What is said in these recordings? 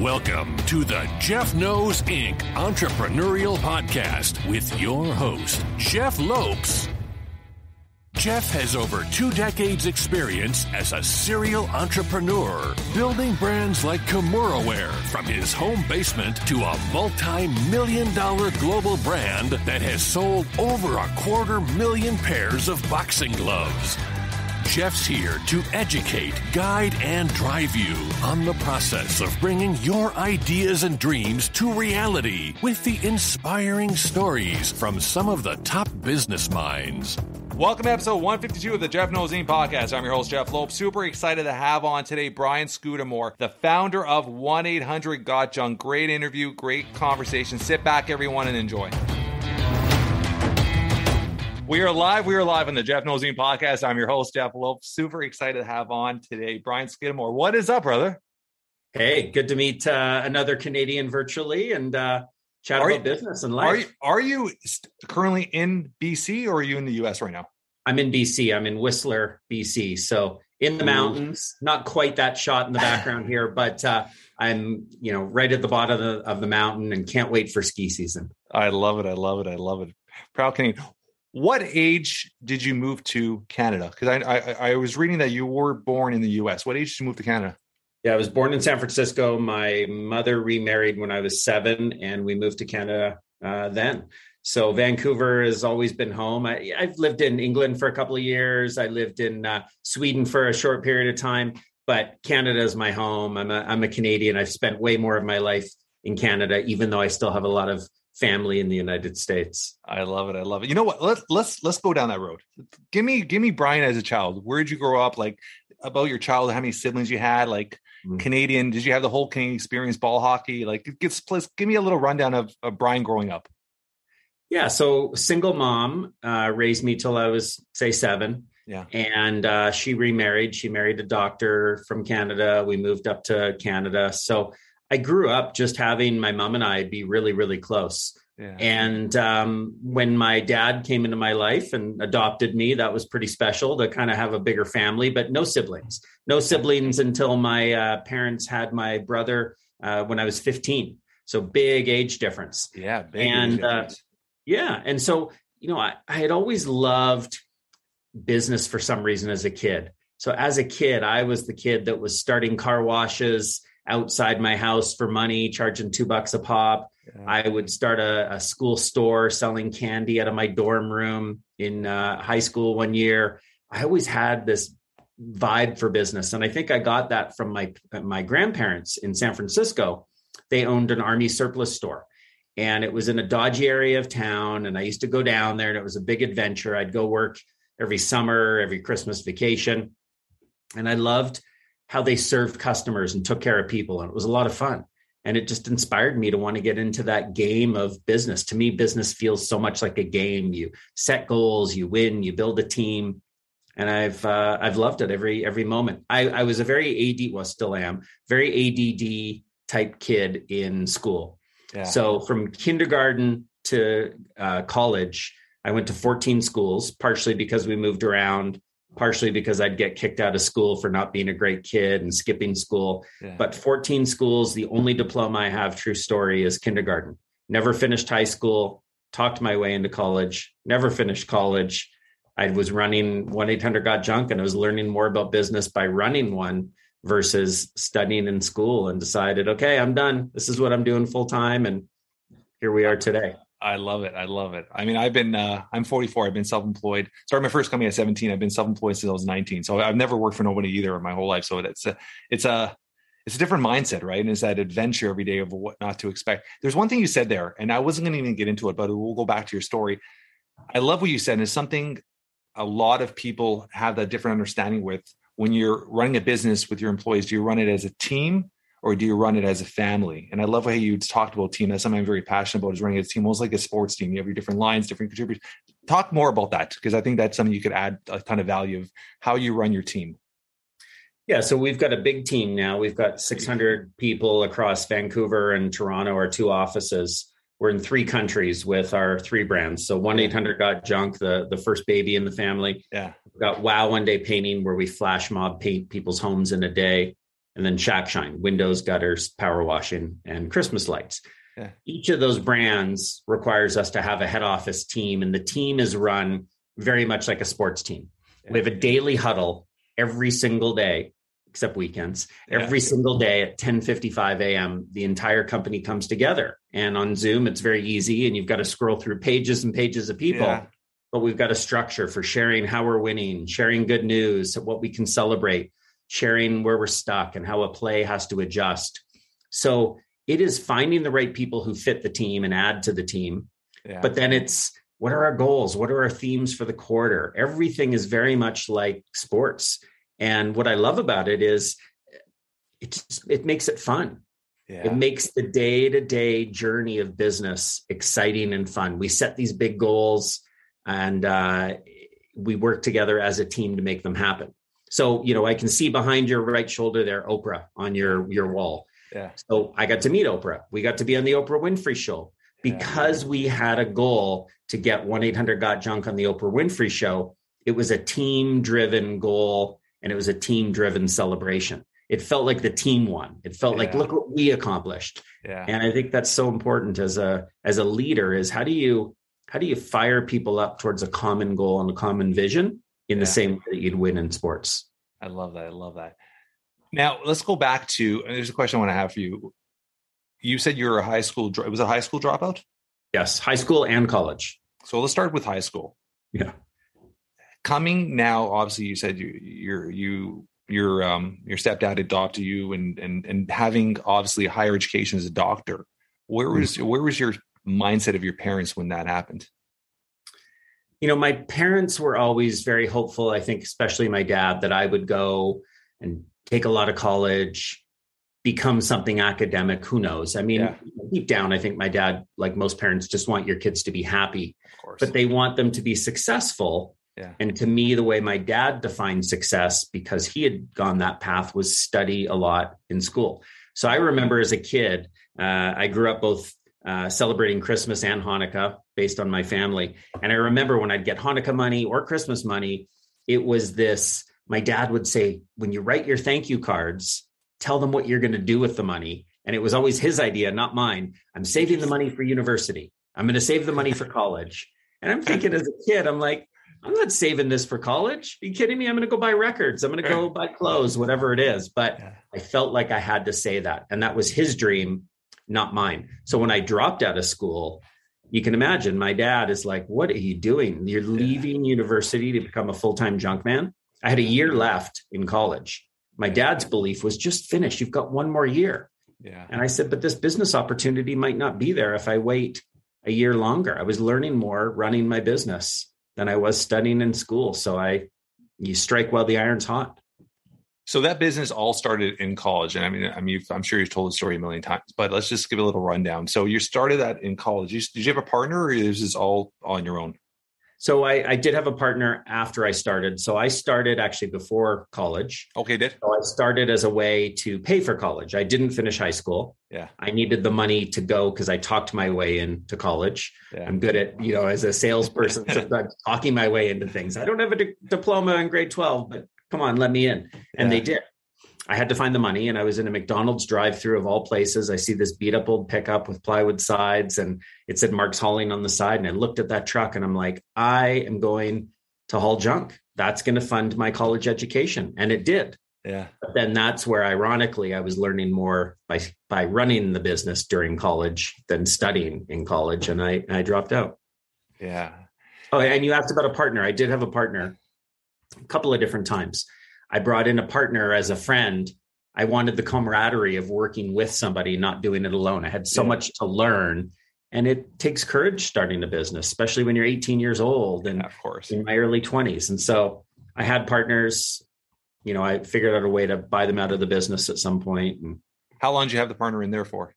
Welcome to the Jeff Knows Inc. Entrepreneurial Podcast with your host, Jeff Lopes. Jeff has over 2 decades experience as a serial entrepreneur, building brands like Kimura from his home basement to a multi-million-dollar global brand that has sold over 250,000 pairs of boxing gloves. Jeff's here to educate, guide, and drive you on the process of bringing your ideas and dreams to reality with the inspiring stories from some of the top business minds. Welcome to episode 152 of the Jeff Knows Inc. podcast. I'm your host, Jeff Lopes. Super excited to have on today Brian Scudamore, the founder of 1-800-GOT-JUNK. Great interview, great conversation. Sit back, everyone, and enjoy. We are live on the Jeff Knows Inc. podcast. I'm your host, Jeff Lopes. Super excited to have on today Brian Scudamore. What is up, brother? Hey, good to meet another Canadian virtually and chat about business and life. Are you currently in BC or are you in the US right now? I'm in BC. I'm in Whistler, BC. So in the mountains, not quite that shot in the background here, but I'm right at the bottom of the mountain and can't wait for ski season. I love it. Proud Canadian. What age did you move to Canada? Because I was reading that you were born in the US. What age did you move to Canada? Yeah, I was born in San Francisco. My mother remarried when I was 7, and we moved to Canada then. So Vancouver has always been home. I've lived in England for a couple of years. I lived in Sweden for a short period of time, but Canada is my home. I'm a Canadian. I've spent way more of my life in Canada, even though I still have a lot of family in the United States. I love it. You know what? Let's go down that road. Give me Brian as a child. Where did you grow up? Like, about your childhood, how many siblings you had? Like, Canadian, did you have the whole Canadian experience, ball hockey? Like, give me a little rundown of Brian growing up. Yeah, so single mom raised me till I was, say, 7. Yeah, and she remarried. She married a doctor from Canada. We moved up to Canada. So I grew up just having my mom and I be really, really close. Yeah. And when my dad came into my life and adopted me, that was pretty special to kind of have a bigger family, but no siblings until my parents had my brother when I was 15. So big age difference. Yeah. Age difference. Yeah. And so, I had always loved business for some reason as a kid. So as a kid, I was the kid that was starting car washes outside my house for money, charging $2 a pop. Yeah. I would start a school store selling candy out of my dorm room in high school one year. I always had this vibe for business. And I think I got that from my grandparents in San Francisco. They owned an army surplus store, and it was in a dodgy area of town. And I used to go down there, and it was a big adventure. I'd go work every summer, every Christmas vacation. And I loved how they served customers and took care of people. And it was a lot of fun. And it just inspired me to want to get into that game of business. To me, business feels so much like a game. You set goals, you win, you build a team. And I've loved it every moment. I was a very still am, very ADD type kid in school. Yeah. So from kindergarten to college, I went to 14 schools, partially because we moved around, partially because I'd get kicked out of school for not being a great kid and skipping school. Yeah. But 14 schools, the only diploma I have, true story, is kindergarten. Never finished high school, talked my way into college, never finished college. I was running 1-800-GOT-JUNK, and I was learning more about business by running one versus studying in school, and decided, okay, I'm done. This is what I'm doing full time. And here we are today. I love it. I mean, I'm 44. I've been self-employed. Started my first company at 17. I've been self-employed since I was 19. So I've never worked for nobody either in my whole life. So it's a different mindset, right? And it's that adventure every day of what not to expect. There's one thing you said there, and I wasn't going to even get into it, but we'll go back to your story. I love what you said. And it's something a lot of people have that different understanding with. When you're running a business with your employees, do you run it as a team or do you run it as a family? And I love how you talked about team. That's something I'm very passionate about, is running a team, almost like a sports team. You have your different lines, different contributors. Talk more about that, because I think that's something you could add a ton of value of how you run your team. Yeah, so we've got a big team now. We've got 600 people across Vancouver and Toronto, our 2 offices. We're in 3 countries with our 3 brands. So 1-800-GOT-JUNK, the first baby in the family. Yeah. We've got Wow One Day Painting, where we flash mob paint people's homes in a day. and then Shack Shine, windows, gutters, power washing, and Christmas lights. Yeah. Each of those brands requires us to have a head office team, and the team is run very much like a sports team. We have a daily huddle every single day, except weekends. Every single day at 10:55 a.m., the entire company comes together. And on Zoom, it's very easy, and you've got to scroll through pages and pages of people. Yeah. But we've got a structure for sharing how we're winning, sharing good news, what we can celebrate, sharing where we're stuck and how a play has to adjust. So it is finding the right people who fit the team and add to the team. Yeah. But then it's, what are our goals? What are our themes for the quarter? Everything is very much like sports. And what I love about it is it makes it fun. Yeah. It makes the day-to-day journey of business exciting and fun. We set these big goals and we work together as a team to make them happen. So, I can see behind your right shoulder there, Oprah on your wall. Yeah. So I got to meet Oprah. We got to be on the Oprah Winfrey Show because we had a goal to get 1-800-GOT-JUNK on the Oprah Winfrey Show. It was a team-driven goal, and it was a team-driven celebration. It felt like the team won. It felt like, look what we accomplished. Yeah. And I think that's so important as a leader is how do you fire people up towards a common goal and a common vision in the same way that you'd win in sports? I love that. Now let's go back to, there's a question I want to have for you. You said you were a high school dropout? Yes. High school and college. So let's start with high school. Yeah. Coming now, obviously you said your stepdad adopted you and having obviously a higher education as a doctor. Where was your mindset of your parents when that happened? My parents were always very hopeful. I think especially my dad, that I would go and take a lot of college, become something academic. Who knows? I mean, deep down, I think my dad, like most parents, just want your kids to be happy, but they want them to be successful. Yeah. And to me, the way my dad defined success, because he had gone that path, was study a lot in school. So I remember as a kid, I grew up both celebrating Christmas and Hanukkah based on my family. And I remember when I'd get Hanukkah money or Christmas money, it was this, my dad would say, when you write your thank you cards, tell them what you're going to do with the money. And it was always his idea, not mine. I'm saving the money for university. I'm going to save the money for college. And I'm thinking as a kid, I'm like, I'm not saving this for college. Are you kidding me? I'm going to go buy records. I'm going to go buy clothes, whatever it is. But I felt like I had to say that. And that was his dream, not mine. So when I dropped out of school, you can imagine my dad is like, what are you doing? You're leaving university to become a full-time junk man. I had a year left in college. My dad's belief was just finish. You've got one more year. Yeah. And I said, but this business opportunity might not be there if I wait a year longer. I was learning more running my business than I was studying in school. So you strike while the iron's hot. So that business all started in college. And I mean, I'm sure you've told the story a million times, but let's just give a little rundown. So you started that in college. Did you have a partner, or is this all on your own? So I did have a partner after I started. So I started actually before college. Okay, did. So I started as a way to pay for college. I didn't finish high school. Yeah. I needed the money to go because I talked my way into college. Yeah. I'm good at, as a salesperson, sometimes talking my way into things. I don't have a diploma in grade 12, but come on, let me in. And they did. I had to find the money, and I was in a McDonald's drive-through of all places. I see this beat up old pickup with plywood sides, and it said Mark's Hauling on the side. And I looked at that truck and I'm like, I am going to haul junk. That's going to fund my college education. And it did. Yeah. But then that's where, ironically, I was learning more by running the business during college than studying in college. And I dropped out. Yeah. Oh, and you asked about a partner. I did have a partner a couple of different times. I brought in a partner as a friend. I wanted the camaraderie of working with somebody, not doing it alone. I had so much to learn, and it takes courage starting a business, especially when you're 18 years old and of course in my early 20s. And so I had partners, I figured out a way to buy them out of the business at some point. And how long did you have the partner in there for?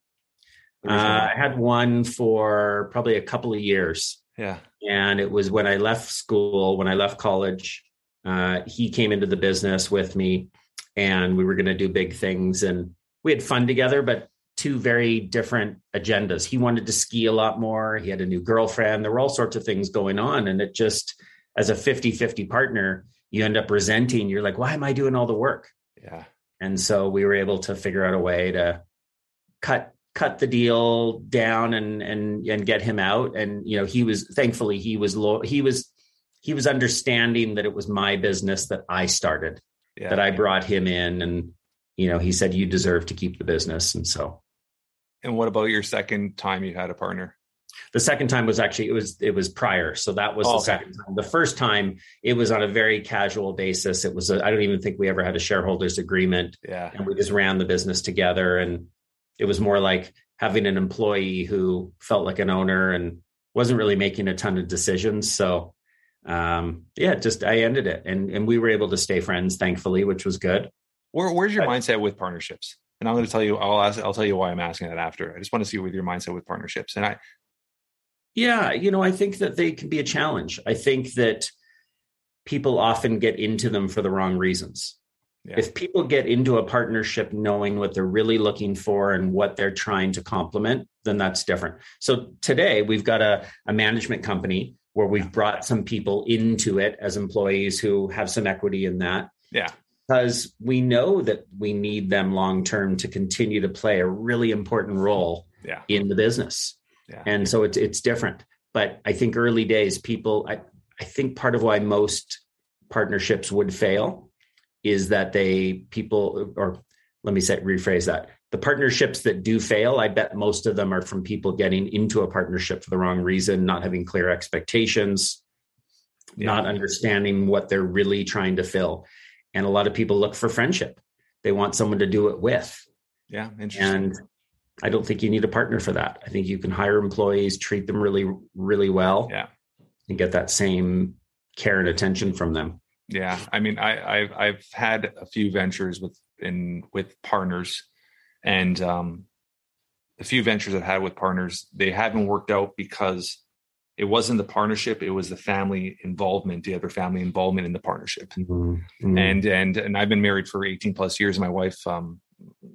I had one for probably a couple of years. Yeah. And it was when I left school, when I left college, he came into the business with me, and we were going to do big things, and we had fun together, but two very different agendas. He wanted to ski a lot more. He had a new girlfriend. There were all sorts of things going on. And it just, as a 50-50 partner, you end up resenting. You're like, why am I doing all the work? Yeah. And so we were able to figure out a way to cut the deal down and get him out. And, he was understanding that it was my business that I started, that I brought him in, and, he said, you deserve to keep the business. And so. And what about your second time you had a partner? The second time was actually, it was prior. So that was the second time. The first time, it was on a very casual basis. It was, I don't even think we ever had a shareholders agreement. Yeah. And we just ran the business together. And it was more like having an employee who felt like an owner and wasn't really making a ton of decisions. So I ended it. And we were able to stay friends, thankfully, which was good. Where's your mindset with partnerships? And I'm going to tell you, I'll tell you why I'm asking that after. I just want to see with your mindset with partnerships. And I think that they can be a challenge. I think that people often get into them for the wrong reasons. Yeah. If people get into a partnership knowing what they're really looking for and what they're trying to complement, then that's different. So today we've got a management company where we've brought some people into it as employees who have some equity in that. Yeah. Because we know that we need them long-term to continue to play a really important role in the business. Yeah. And so it's different. But I think early days, I think part of why most partnerships would fail is that rephrase that. The partnerships that do fail, I bet most of them are from people getting into a partnership for the wrong reason, not having clear expectations, not understanding what they're really trying to fill. And a lot of people look for friendship. They want someone to do it with. Yeah, interesting. And I don't think you need a partner for that. I think you can hire employees, treat them really, really well, and get that same care and attention from them. Yeah, I mean, I've had a few ventures with partners, and the few ventures I've had with partners, they haven't worked out because it wasn't the partnership; it was the family involvement, the other family involvement in the partnership. Mm-hmm. And I've been married for 18 plus years. My wife,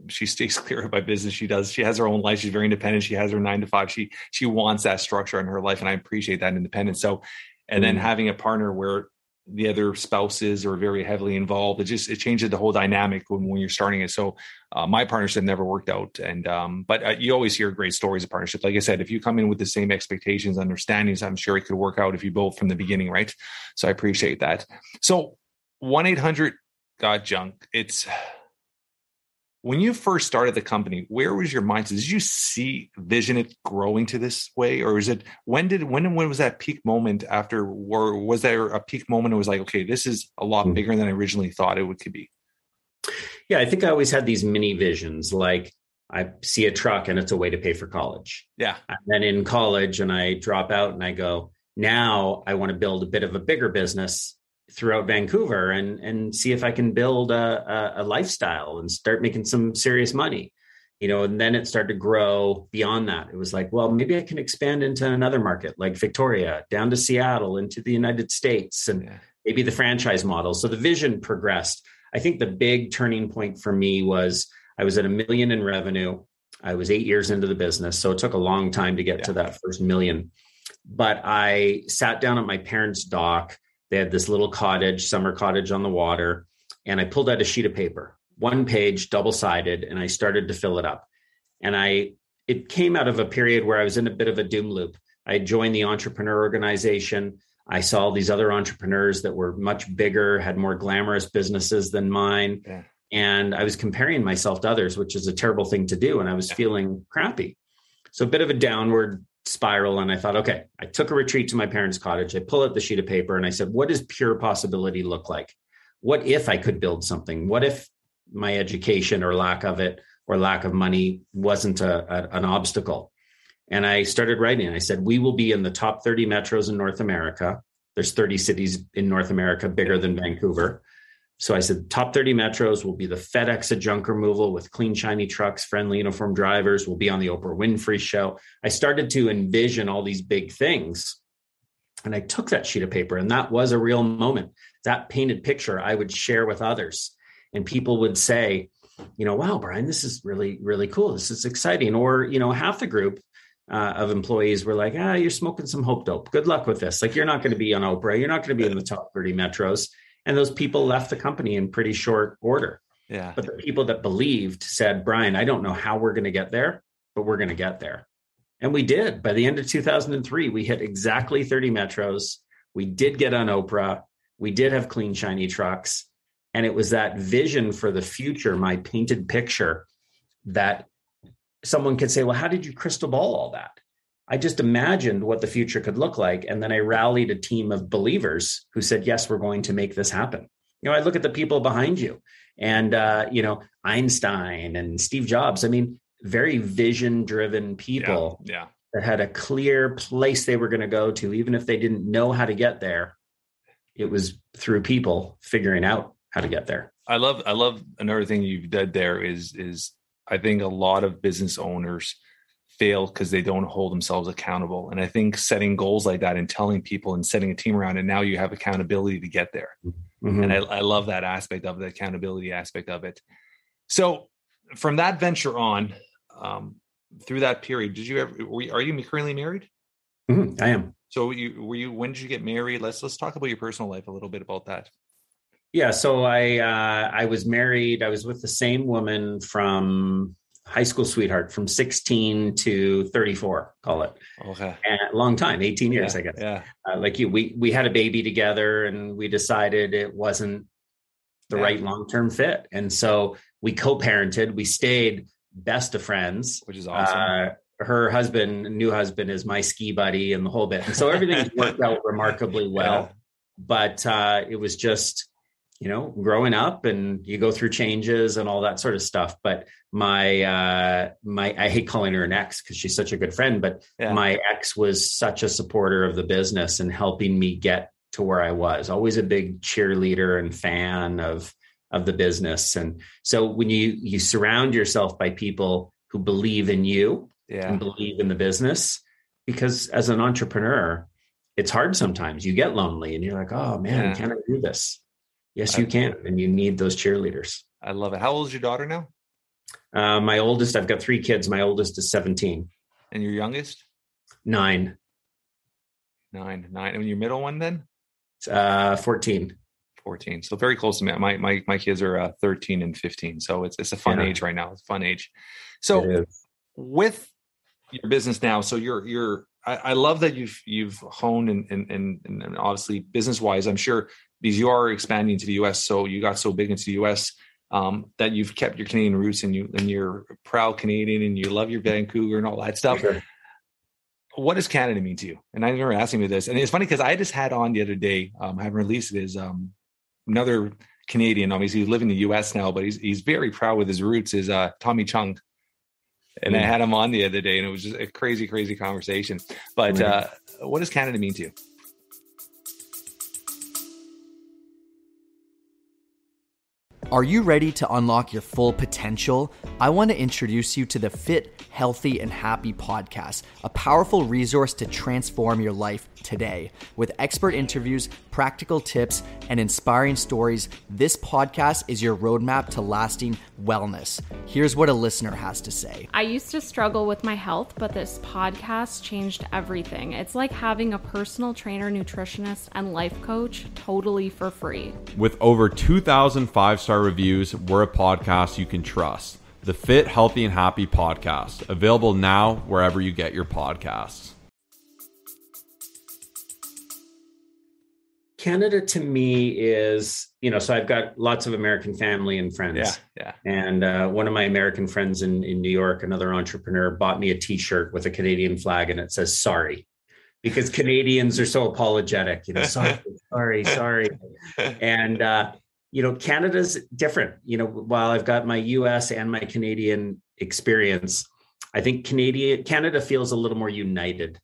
she stays clear of my business. She has her own life. She's very independent. She has her 9 to 5. She wants that structure in her life, and I appreciate that independence. So, and then having a partner where the other spouses are very heavily involved, it changes the whole dynamic when you're starting it. So my partnership never worked out. And but you always hear great stories of partnership. Like I said, if you come in with the same expectations, understandings, I'm sure it could work out if you both from the beginning, right? So I appreciate that. So 1-800-GOT-JUNK. It's when you first started the company, where was your mindset? Did you vision it growing to this way? Or is it, when was that peak moment after, or was there a peak moment? It was like, okay, this is a lot bigger than I originally thought it could be. Yeah. I think I always had these mini visions. Like I see a truck and it's a way to pay for college. Yeah. And then in college and I drop out and I go, now I want to build a bit of a bigger business throughout Vancouver and see if I can build a lifestyle and start making some serious money, and then it started to grow beyond that. It was like, well, maybe I can expand into another market like Victoria, down to Seattle, into the United States, and maybe the franchise model. So the vision progressed. I think the big turning point for me was I was at $1 million in revenue. I was 8 years into the business. So it took a long time to get to that first $1 million, but I sat down at my parents' dock. They had this little summer cottage on the water, and I pulled out a sheet of paper, 1 page, double-sided, and I started to fill it up. And it came out of a period where I was in a bit of a doom loop. I joined the Entrepreneurial organization. I saw all these other entrepreneurs that were much bigger, had more glamorous businesses than mine. Yeah. And I was comparing myself to others, which is a terrible thing to do. And I was feeling crappy. So a bit of a downward spiral. And I thought, okay, I took a retreat to my parents' cottage. I pull out the sheet of paper and I said, what does pure possibility look like? What if I could build something? What if my education or lack of it or lack of money wasn't an obstacle? And I started writing. I said, we will be in the top 30 metros in North America. There's 30 cities in North America bigger than Vancouver. So I said, top 30 metros will be the FedEx of junk removal with clean, shiny trucks, friendly uniformed drivers. We'll be on the Oprah Winfrey show. I started to envision all these big things. And I took that sheet of paper, and that was a real moment. That painted picture I would share with others. And people would say, wow, Brian, this is really, really cool. This is exciting. Or, half the group of employees were like, you're smoking some hope dope. Good luck with this. Like, you're not going to be on Oprah. You're not going to be in the top 30 metros. And those people left the company in pretty short order. Yeah. But the people that believed said, Brian, I don't know how we're going to get there, but we're going to get there. And we did. By the end of 2003, we hit exactly 30 metros. We did get on Oprah. We did have clean, shiny trucks. And it was that vision for the future, my painted picture, that someone could say, well, how did you crystal ball all that? I just imagined what the future could look like. And then I rallied a team of believers who said, yes, we're going to make this happen. I look at the people behind you and, Einstein and Steve Jobs. I mean, very vision-driven people that had a clear place they were going to go to, even if they didn't know how to get there. It was through people figuring out how to get there. I love another thing you've done there is I think a lot of business owners fail because they don't hold themselves accountable. And I think setting goals like that and telling people and setting a team around it, now you have accountability to get there. Mm-hmm. And I love that aspect of the accountability aspect of it. So from that venture on, through that period, are you currently married? Mm-hmm. I am. So when did you get married? Let's talk about your personal life a little bit about that. Yeah. So I was married. I was with the same woman from high school sweetheart from 16 to 34, call it. Okay. And a long time, 18 years, I guess. Yeah. We had a baby together and we decided it wasn't the right long-term fit. And so we co-parented, we stayed best of friends, which is awesome. Her new husband is my ski buddy and the whole bit. And so everything worked out remarkably well, but it was just, growing up and you go through changes and all that sort of stuff. But I hate calling her an ex because she's such a good friend, but my ex was such a supporter of the business and helping me get to where I was. Always a big cheerleader and fan of the business. And so when you surround yourself by people who believe in you and believe in the business, because as an entrepreneur, it's hard sometimes. You get lonely and you're like, oh man, can I do this? Yes, you can. And you need those cheerleaders. I love it. How old is your daughter now? My oldest, I've got 3 kids. My oldest is 17. And your youngest? 9. 9. And your middle one then? 14. 14. So very close to me. My kids are 13 and 15. So it's a fun age right now. It's a fun age. So with your business now, so I love that you've honed and obviously business wise, I'm sure because you are expanding to the US. So you got so big into the US that you've kept your Canadian roots and you're a proud Canadian and you love your Vancouver and all that stuff. Sure. What does Canada mean to you? And I never asked me this. And it's funny because I just had on the other day, I haven't released it, is another Canadian, obviously he's living in the US now, but he's very proud with his roots, is Tommy Chung. And I had him on the other day and it was just a crazy, crazy conversation. But what does Canada mean to you? Are you ready to unlock your full potential? I want to introduce you to the Fit, Healthy, and Happy podcast, a powerful resource to transform your life today. With expert interviews, practical tips, and inspiring stories, this podcast is your roadmap to lasting wellness. Here's what a listener has to say. I used to struggle with my health, but this podcast changed everything. It's like having a personal trainer, nutritionist, and life coach totally for free. With over 2,000 5-star reviews, we're a podcast you can trust. The Fit, Healthy, and Happy podcast, available now wherever you get your podcasts. Canada to me is, so I've got lots of American family and friends. Yeah. And one of my American friends in New York, another entrepreneur, bought me a t-shirt with a Canadian flag and it says, sorry, because Canadians are so apologetic, sorry. And, Canada's different, while I've got my US and my Canadian experience, I think Canada feels a little more united.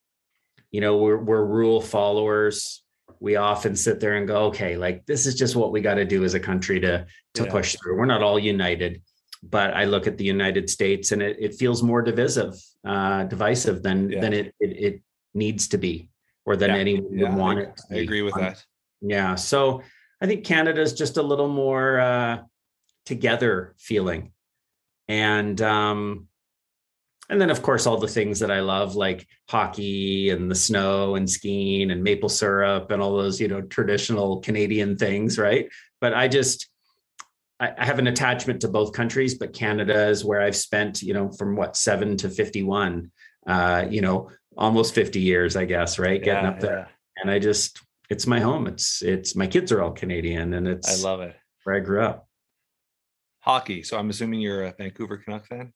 We're rule followers. We often sit there and go, okay, like this is just what we got to do as a country to push through. We're not all united, but I look at the United States and it feels more divisive than it needs to be, or than anyone would want it to be. I agree with that. Yeah. So I think Canada is just a little more together feeling. And then, of course, all the things that I love, like hockey and the snow and skiing and maple syrup and all those, traditional Canadian things, right? But I have an attachment to both countries, but Canada is where I've spent, from 7 to 51, almost 50 years, I guess, right? Getting up there. And it's my home. It's my kids are all Canadian, and I love it. Where I grew up. Hockey. So I'm assuming you're a Vancouver Canuck fan?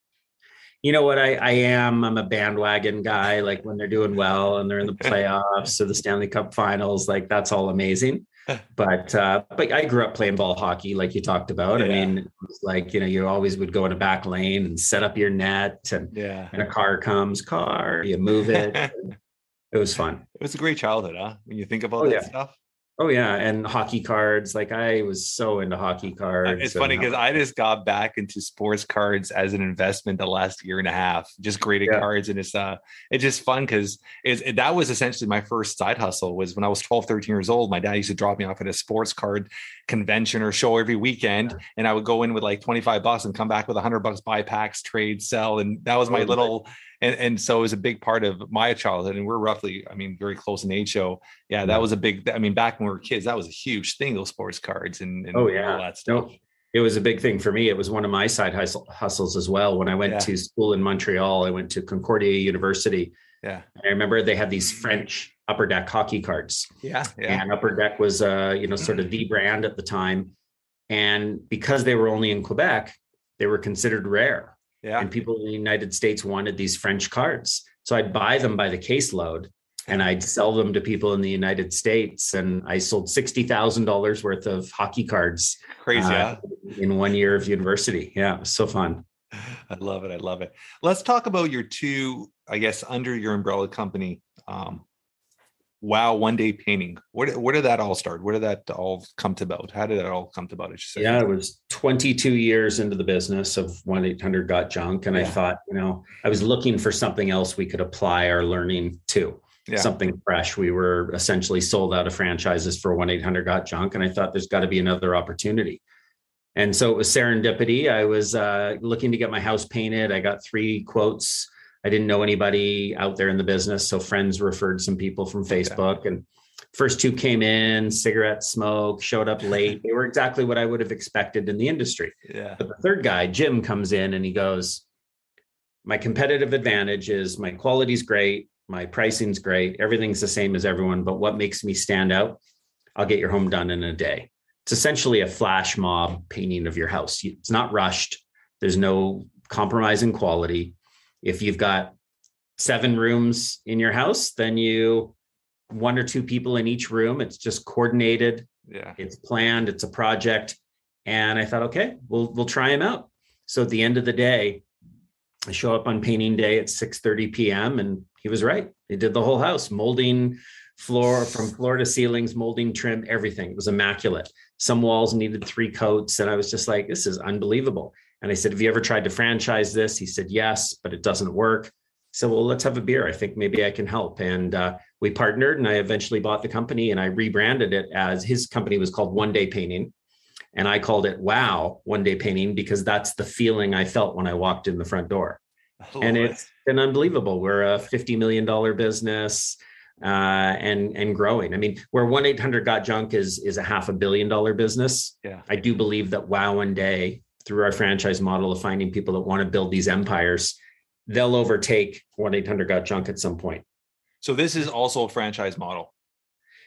You know what? I am. I'm a bandwagon guy. Like when they're doing well and they're in the playoffs or the Stanley Cup finals, like that's all amazing. But I grew up playing ball hockey, like you talked about. Yeah. I mean, it was like, you always would go in a back lane and set up your net, and a car comes, you move it. It was fun. It was a great childhood, huh? When you think about that stuff. Oh yeah. And hockey cards. Like I was so into hockey cards. It's funny because I just got back into sports cards as an investment the last year and a half, just graded cards. And it's just fun because that was essentially my first side hustle. Was when I was 12, 13 years old. My dad used to drop me off at a sports card convention or show every weekend. And I would go in with like $25 and come back with $100, buy packs, trade, sell. And that was my little... And so it was a big part of my childhood, and we're roughly, very close in age. So that was a big, back when we were kids, that was a huge thing, those sports cards and all that stuff. No, it was a big thing for me. It was one of my side hustles as well. When I went to school in Montreal, I went to Concordia University. Yeah. And I remember they had these French Upper Deck hockey cards. Yeah. And Upper Deck was, sort of the brand at the time. And because they were only in Quebec, they were considered rare. Yeah. And people in the United States wanted these French cards. So I'd buy them by the caseload and I'd sell them to people in the United States. And I sold $60,000 worth of hockey cards. Crazy, in 1 year of university. Yeah, it was so fun. I love it. Let's talk about your two, I guess, under your umbrella company. Wow, One Day Painting. Where did that all start? Where did that all come about? How did that all come about? Yeah, it was 22 years into the business of 1-800-GOT-JUNK. And I thought, I was looking for something else we could apply our learning to, something fresh. We were essentially sold out of franchises for 1-800-GOT-JUNK. And I thought there's got to be another opportunity. And so it was serendipity. I was looking to get my house painted. I got 3 quotes. I didn't know anybody out there in the business. So friends referred some people from Facebook, and first 2 came in, cigarette smoke, showed up late. They were exactly what I would have expected in the industry. Yeah. But the third guy, Jim, comes in and he goes, my competitive advantage is my quality's great. My pricing's great. Everything's the same as everyone. But what makes me stand out? I'll get your home done in a day. It's essentially a flash mob painting of your house. It's not rushed. There's no compromise in quality. If you've got 7 rooms in your house, then 1 or 2 people in each room. It's just coordinated. Yeah. It's planned. It's a project. And I thought, okay, we'll try him out. So at the end of the day, I show up on painting day at 6:30 p.m. and he was right. He did the whole house, molding floor from floor to ceilings, molding, trim, everything. It was immaculate. Some walls needed 3 coats. And I was just like, this is unbelievable. And I said, have you ever tried to franchise this? He said, yes, but it doesn't work. So, well, let's have a beer. I think maybe I can help. And we partnered, and I eventually bought the company, and I rebranded it as, his company was called One Day Painting. And I called it Wow, One Day Painting, because that's the feeling I felt when I walked in the front door. And it's been unbelievable. We're a $50 million business and growing. I mean, where 1-800-GOT-JUNK is a $500 million business. Yeah. I do believe that Wow One Day, through our franchise model of finding people that want to build these empires, they'll overtake 1-800-GOT-JUNK at some point. So this is also a franchise model.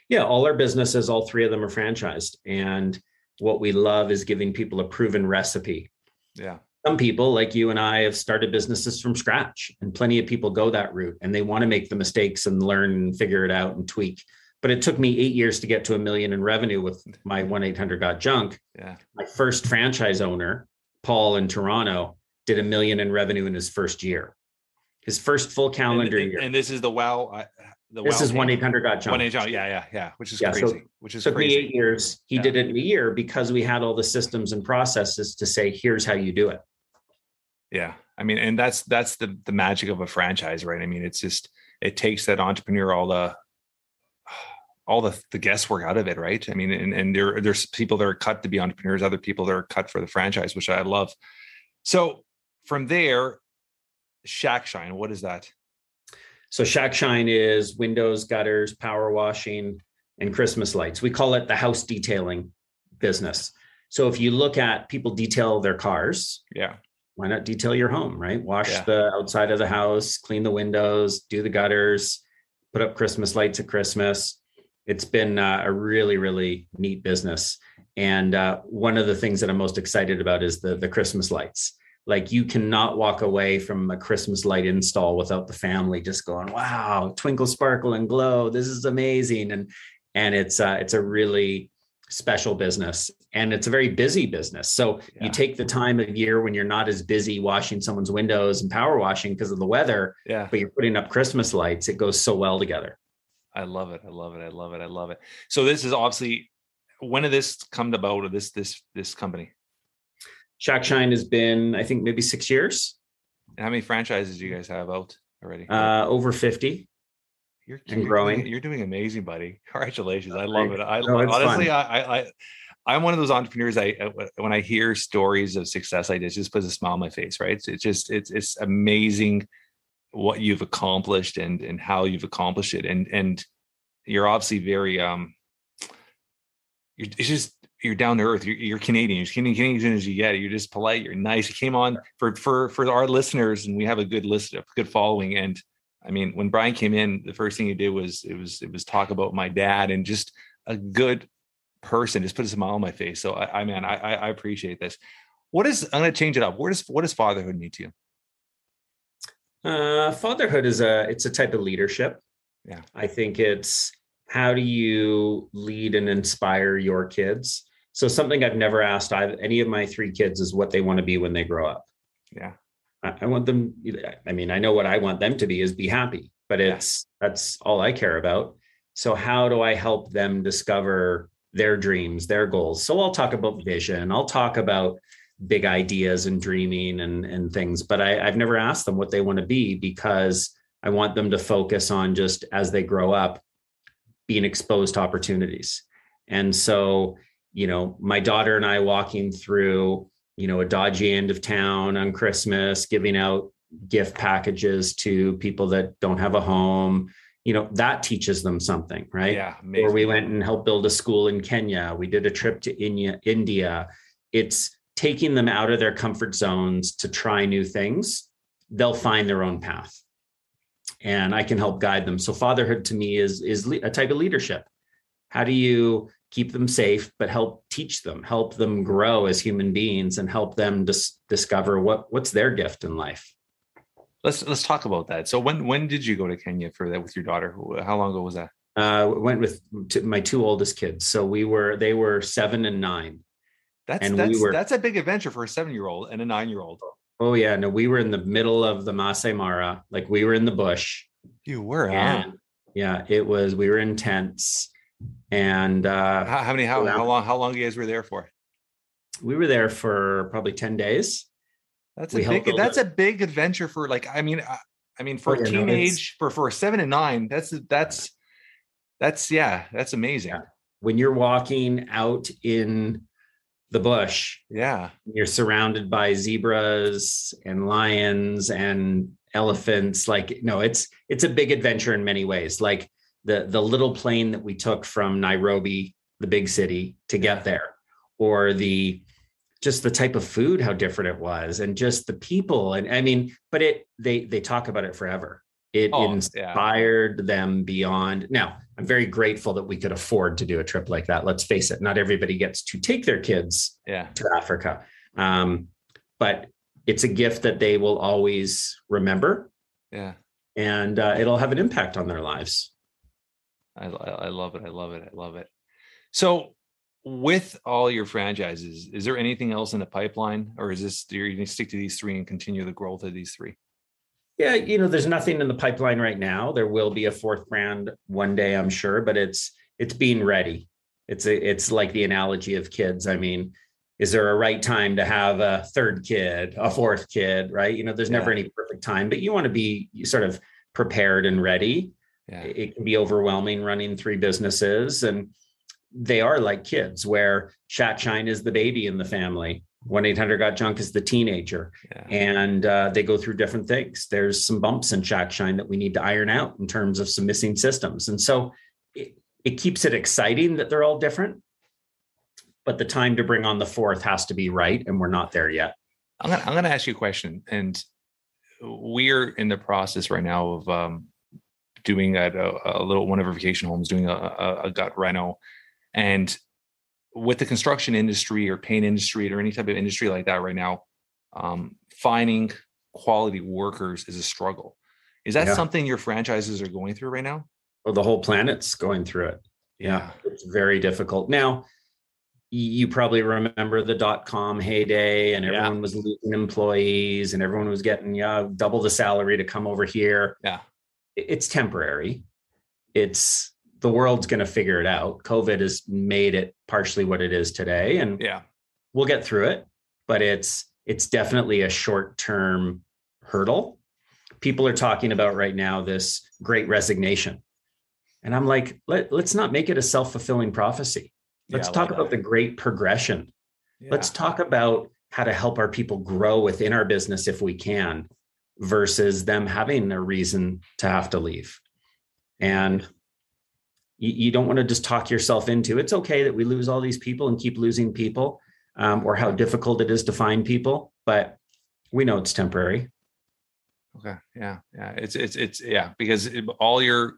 Yeah, all our businesses, all 3 of them are franchised. And what we love is giving people a proven recipe. Yeah. Some people like you and I have started businesses from scratch, and plenty of people go that route and they want to make the mistakes and learn and figure it out and tweak. But it took me 8 years to get to $1 million in revenue with my 1-800-GOT-JUNK. Yeah. My first franchise owner, Paul in Toronto, did $1 million in revenue in his first year, his first full calendar year. And this is the Wow. This is 1-800-GOT-JUNK. 1-800, yeah. Which is crazy. So which is took crazy. Me 8 years. He did it in a year because we had all the systems and processes to say, here's how you do it. Yeah. I mean, and that's the magic of a franchise, right? I mean, it's just, it takes that entrepreneur, all the guesswork out of it, right? I mean, and there's people that are cut to be entrepreneurs, other people that are cut for the franchise, which I love. So from there, Shack Shine, what is that? So Shack Shine is windows, gutters, power washing, and Christmas lights. We call it the house detailing business. So if you look at people detail their cars, Yeah. why not detail your home, right? Wash Yeah. the outside of the house, clean the windows, do the gutters, put up Christmas lights at Christmas. It's been a really, really neat business. And one of the things that I'm most excited about is the Christmas lights. Like, you cannot walk away from a Christmas light install without the family just going, wow, twinkle, sparkle, and glow. This is amazing. And it's a really special business, and it's a very busy business. So you take the time of year when you're not as busy washing someone's windows and power washing because of the weather, but you're putting up Christmas lights. It goes so well together. I love it. I love it. I love it. I love it. So this is obviously, when did this come about, or this company? Shack Shine has been, I think, maybe 6 years. And how many franchises do you guys have out already? Over 50. You're growing. You're doing amazing, buddy. Congratulations. I love it. Honestly, I'm one of those entrepreneurs. When I hear stories of success, it just puts a smile on my face, right? It's amazing what you've accomplished and how you've accomplished it. And you're obviously very, you're down to earth. You're Canadian. You're Canadian as you get. You're just polite. You're nice. You came on for our listeners, and we have a good list, a good following. And I mean, when Brian came in, the first thing he did was talk about my dad, and just a good person, just put a smile on my face. So I appreciate this. I'm going to change it up. What does fatherhood mean to you? Fatherhood it's a type of leadership. Yeah. I think it's, how do you lead and inspire your kids? So something I've never asked any of my 3 kids is what they want to be when they grow up. Yeah. I want them, I mean, I know what I want them to be is be happy, but that's all I care about. So how do I help them discover their dreams, their goals? So I'll talk about vision. I'll talk about big ideas and dreaming and things, but I've never asked them what they want to be, because I want them to focus on, just as they grow up, being exposed to opportunities. And so, my daughter and I walking through, a dodgy end of town on Christmas, giving out gift packages to people that don't have a home, that teaches them something, right? Yeah. Amazing. Or we went and helped build a school in Kenya. We did a trip to India. It's taking them out of their comfort zones to try new things. They'll find their own path, and I can help guide them. So fatherhood to me is a type of leadership. How do you keep them safe, but help teach them, help them grow as human beings, and help them discover what's their gift in life? Let's talk about that. So when did you go to Kenya for that with your daughter? How long ago was that? Went with my 2 oldest kids. So they were 7 and 9. That's a big adventure for a 7-year-old and a 9-year-old. Oh yeah. No, we were in the middle of the Masai Mara. Like, we were in the bush. You were, Yeah, we were in tents. And how long you guys were there for? We were there for probably 10 days. That's a big adventure for, like, I mean, for a teenage, for a 7 and 9, that's amazing. Yeah. When you're walking out in the bush, you're surrounded by zebras and lions and elephants. Like, no, it's a big adventure in many ways. Like the little plane that we took from Nairobi, the big city, to get there, or just the type of food, how different it was, and just the people. And I mean, but they talk about it forever. It inspired them beyond. Now, I'm very grateful that we could afford to do a trip like that. Let's face it, not everybody gets to take their kids to Africa. But it's a gift that they will always remember. Yeah. And it'll have an impact on their lives. I love it. I love it. I love it. So with all your franchises, is there anything else in the pipeline, or is this, you're going to stick to these 3 and continue the growth of these 3? Yeah, there's nothing in the pipeline right now. There will be a 4th brand one day, I'm sure, but it's being ready. It's like the analogy of kids. I mean, is there a right time to have a 3rd kid, a 4th kid, right? There's never any perfect time, but you want to be sort of prepared and ready. Yeah. It can be overwhelming running 3 businesses, and they are like kids, where Shack Shine is the baby in the family. 1-800-GOT-JUNK is the teenager, and they go through different things. There's some bumps in Shack Shine that we need to iron out in terms of some missing systems. And so it keeps it exciting that they're all different, but the time to bring on the fourth has to be right. And we're not there yet. I'm going to ask you a question. And we're in the process right now of doing a little, one of our vacation homes, doing a gut reno. And with the construction industry or paint industry or any type of industry like that right now, finding quality workers is a struggle. Is that something your franchises are going through right now? Well, the whole planet's going through it. Yeah. It's very difficult. Now, you probably remember the .com heyday, and everyone was losing employees and everyone was getting double the salary to come over here. Yeah. It's temporary. The world's going to figure it out. COVID has made it partially what it is today, and we'll get through it, but it's definitely a short-term hurdle. People are talking about right now this great resignation. And I'm like, let's not make it a self-fulfilling prophecy. Let's talk about the great progression. Yeah. Let's talk about how to help our people grow within our business if we can, versus them having a reason to have to leave. And you don't want to just talk yourself into, it's okay that we lose all these people and keep losing people, or how difficult it is to find people, but we know it's temporary. Okay. Yeah. Yeah. It's because all your,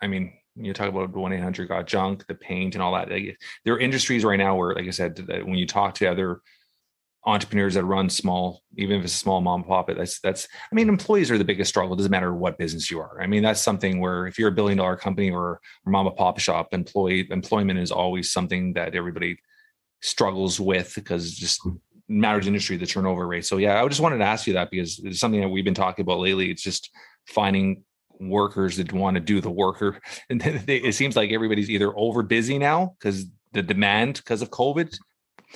I mean, you talk about 1-800 Got Junk, the paint and all that. There are industries right now where, like I said, that when you talk to other entrepreneurs that run small, even if it's a small mom and pop, I mean, employees are the biggest struggle. It doesn't matter what business you are. I mean, that's something where if you're $1 billion company or mom and pop shop, employment is always something that everybody struggles with, because just matters industry, the turnover rate. So I just wanted to ask you that, because it's something that we've been talking about lately. It's just finding workers that want to do the worker. And it seems like everybody's either over busy now because the demand because of COVID,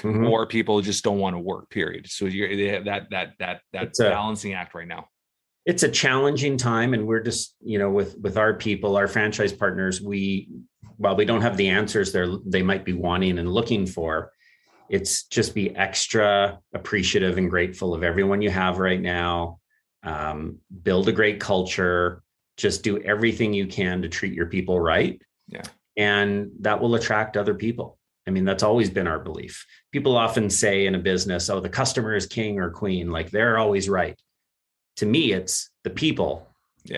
or people just don't want to work, period. So they have that balancing act right now. It's a challenging time. And we're just, with our people, our franchise partners, while we don't have the answers they might be wanting and looking for, it's just be extra appreciative and grateful of everyone you have right now. Build a great culture. Just do everything you can to treat your people right. Yeah. And that will attract other people. I mean, that's always been our belief. People often say in a business, the customer is king or queen, like they're always right. To me, it's the people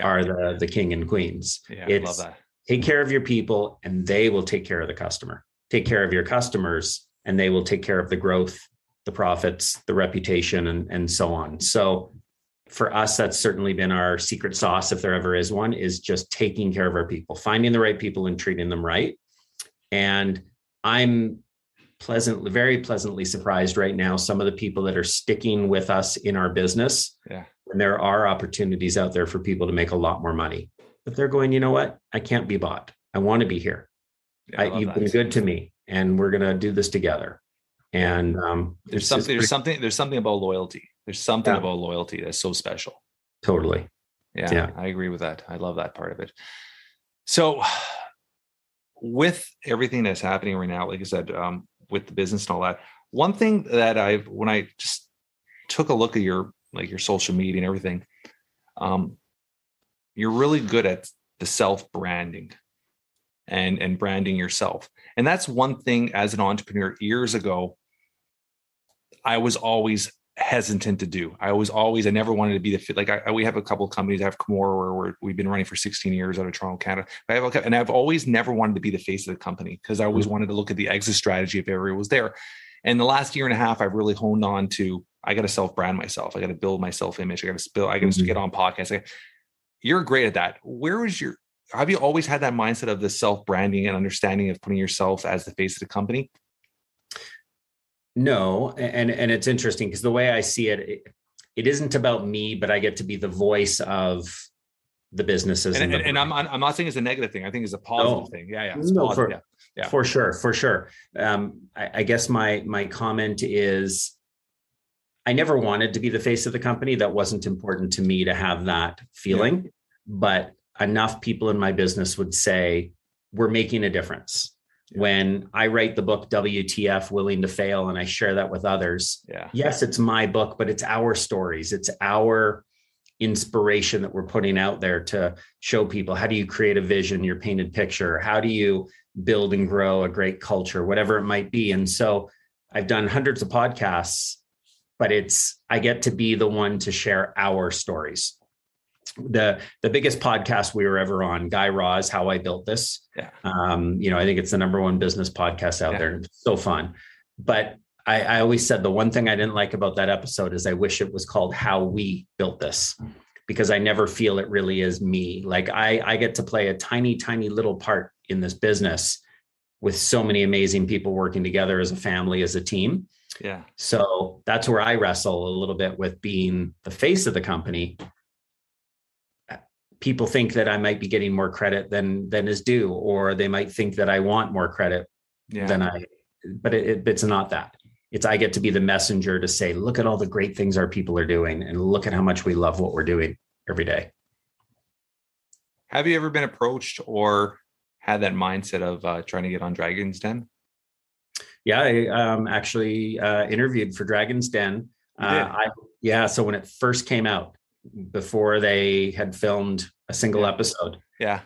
are the king and queens. Yeah, I love that. Take care of your people and they will take care of the customer. Take care of your customers and they will take care of the growth, the profits, the reputation, and so on. So for us, that's certainly been our secret sauce, if there ever is one, is just taking care of our people, finding the right people and treating them right. And I'm very pleasantly surprised right now, some of the people that are sticking with us in our business. Yeah. And there are opportunities out there for people to make a lot more money, but they're going, you know what? I can't be bought. I want to be here. You've been good to me and we're going to do this together. And there's something about loyalty. There's something about loyalty that's so special. Totally. Yeah, I agree with that. I love that part of it. So with everything that's happening right now, like I said, with the business and all that, one thing that when I just took a look at your social media and everything, you're really good at the self-branding and branding yourself. And that's one thing as an entrepreneur years ago, I was always hesitant to do. I never wanted to be the fit. We have a couple of companies. I have Comore where we've been running for 16 years out of Toronto, Canada. And I've always never wanted to be the face of the company because I always wanted to look at the exit strategy if ever it was there. And the last year and a half, I've really honed on to, I got to self-brand myself. I got to build my self-image. I got to get on podcasts. You're great at that. Have you always had that mindset of the self-branding and understanding of putting yourself as the face of the company? No. And it's interesting because the way I see it, it isn't about me, but I get to be the voice of the businesses. And I'm not saying it's a negative thing. I think it's a positive thing. Yeah. It's positive. For sure. I guess my comment is I never wanted to be the face of the company. That wasn't important to me to have that feeling, but enough people in my business would say, we're making a difference. Yeah. When I write the book, WTF, Willing to Fail, and I share that with others. Yeah. Yes, it's my book, but it's our stories. It's our inspiration that we're putting out there to show people, how do you create a vision, your painted picture? How do you build and grow a great culture, whatever it might be. And so I've done hundreds of podcasts, but I get to be the one to share our stories. The biggest podcast we were ever on, Guy Raz, How I Built This. Yeah. I think it's the number one business podcast out there. It's so fun. But I always said the one thing I didn't like about that episode is I wish it was called How We Built This, because I never feel it really is me. Like I get to play a tiny, tiny little part in this business with so many amazing people working together as a family, as a team. Yeah. So that's where I wrestle a little bit with being the face of the company. People think that I might be getting more credit than is due, or they might think that I want more credit but it's not that. It's I get to be the messenger to say, look at all the great things our people are doing, and look at how much we love what we're doing every day. Have you ever been approached or had that mindset of trying to get on Dragon's Den? Yeah, I actually interviewed for Dragon's Den. So when it first came out, before they had filmed a single episode. Yeah.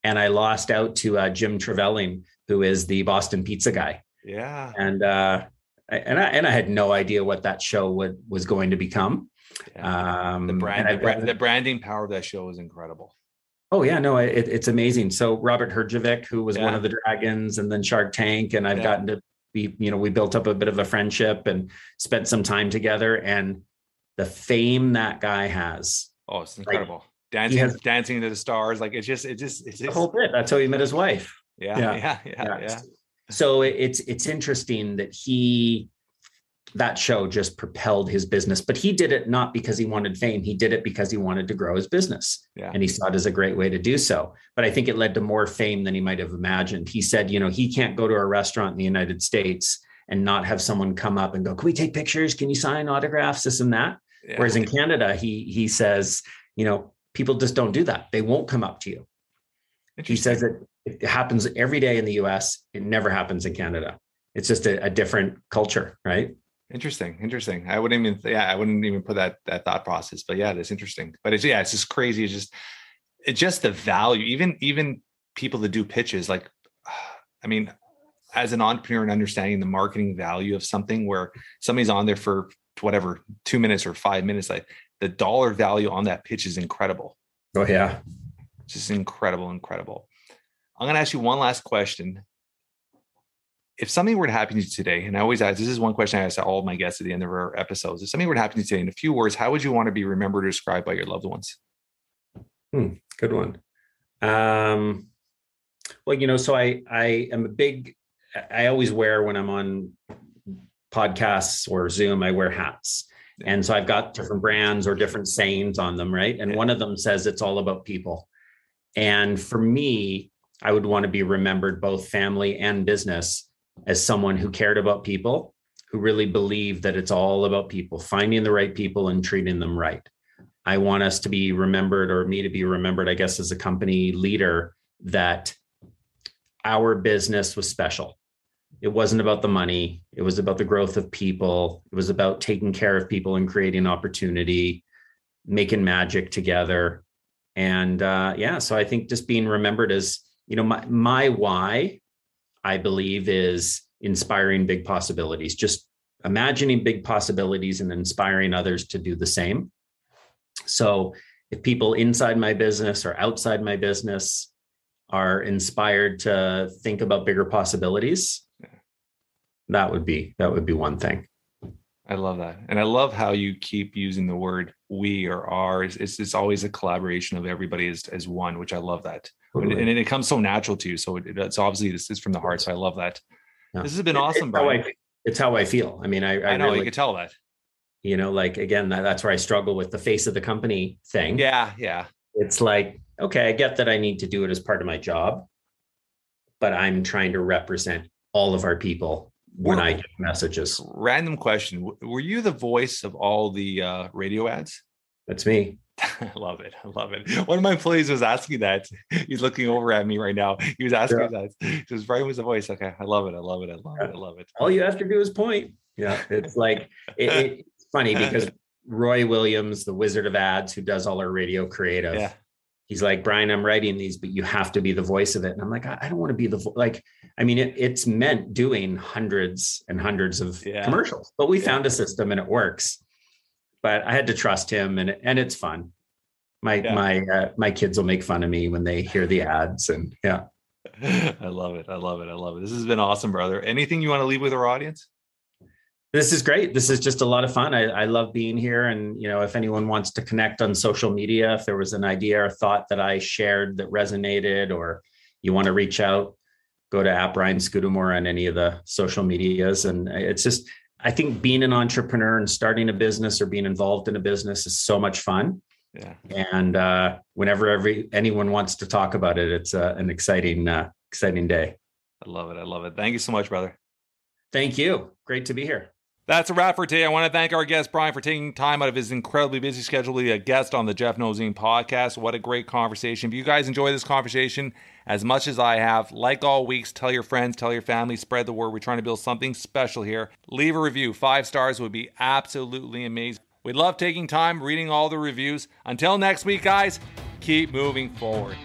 And I lost out to Jim Trevelyan, who is the Boston pizza guy. Yeah. And I had no idea what that show was going to become. Yeah. The branding power of that show is incredible. Oh yeah, no, it's amazing. So Robert Herjavec, who was one of the Dragons, and then Shark Tank, and I've gotten to be, we built up a bit of a friendship and spent some time together. And the fame that guy has. Oh, it's incredible. Like, dancing to the stars. Like it's just the whole bit. That's how he met his wife. Yeah. So it's interesting that that show just propelled his business, but he did it not because he wanted fame. He did it because he wanted to grow his business. Yeah. And he saw it as a great way to do so. But I think it led to more fame than he might have imagined. He said, he can't go to a restaurant in the United States and not have someone come up and go, can we take pictures? Can you sign autographs? This and that. Yeah. Whereas in Canada, he says, people just don't do that. They won't come up to you. He says that it happens every day in the US. It never happens in Canada. It's just a different culture, right? Interesting. I wouldn't even put that thought process, but yeah, that's interesting. But it's just crazy. It's just the value, even people that do pitches, like, as an entrepreneur and understanding the marketing value of something where somebody's on there for whatever, 2 minutes or 5 minutes, like the dollar value on that pitch is incredible. Oh yeah. It's just incredible. I'm going to ask you one last question. If something were to happen to you today, and I always ask, this is one question I ask all of my guests at the end of our episodes. If something were to happen to you today, in a few words, how would you want to be remembered or described by your loved ones? Good one. So I am I always wear, when I'm on podcasts or Zoom, I wear hats. And so I've got different brands or different sayings on them, right? And one of them says it's all about people. And for me, I would want to be remembered, both family and business, as someone who cared about people, who really believed that it's all about people, finding the right people and treating them right. I want us to be remembered, or me to be remembered, I guess, as a company leader, that our business was special. It wasn't about the money. It was about the growth of people. It was about taking care of people and creating opportunity, making magic together. And so I think just being remembered as, my why, I believe, is inspiring big possibilities, just imagining big possibilities and inspiring others to do the same. So if people inside my business or outside my business are inspired to think about bigger possibilities, that would be one thing. I love that. And I love how you keep using the word we or ours. It's always a collaboration of everybody as one, which I love that. Totally. And it comes so natural to you. So it's obviously, this is from the heart. So I love that. Yeah. This has been awesome, Brian. It's how I feel. I know really, you could tell that. Again, that's where I struggle with the face of the company thing. Yeah. It's like, okay, I get that I need to do it as part of my job, but I'm trying to represent all of our people when I get messages. Random question. Were you the voice of all the radio ads? That's me. I love it. One of my employees was asking that. He's looking over at me right now. He was asking that. He says, Brian was the voice. Okay. I love it. All you have to do is point. Yeah. It's like, it's funny because Roy Williams, the Wizard of Ads, who does all our radio creative, he's like, Brian, I'm writing these, but you have to be the voice of it. And I'm like, I don't want to be the it's meant doing hundreds and hundreds of commercials, but we found a system and it works. But I had to trust him, and it's fun. My kids will make fun of me when they hear the ads, and I love it. This has been awesome, brother. Anything you want to leave with our audience? This is great. This is just a lot of fun. I love being here. And, if anyone wants to connect on social media, if there was an idea or thought that I shared that resonated, or you want to reach out, go to @Brian Scudamore on any of the social medias. And it's just, I think being an entrepreneur and starting a business or being involved in a business is so much fun. Yeah. And whenever anyone wants to talk about it, it's an exciting day. I love it. Thank you so much, brother. Thank you. Great to be here. That's a wrap for today. I want to thank our guest, Brian, for taking time out of his incredibly busy schedule to be a guest on the Jeff Knows Inc. podcast. What a great conversation. If you guys enjoy this conversation as much as I have, like all weeks, tell your friends, tell your family, spread the word. We're trying to build something special here. Leave a review. 5 stars would be absolutely amazing. We love taking time reading all the reviews. Until next week, guys, keep moving forward.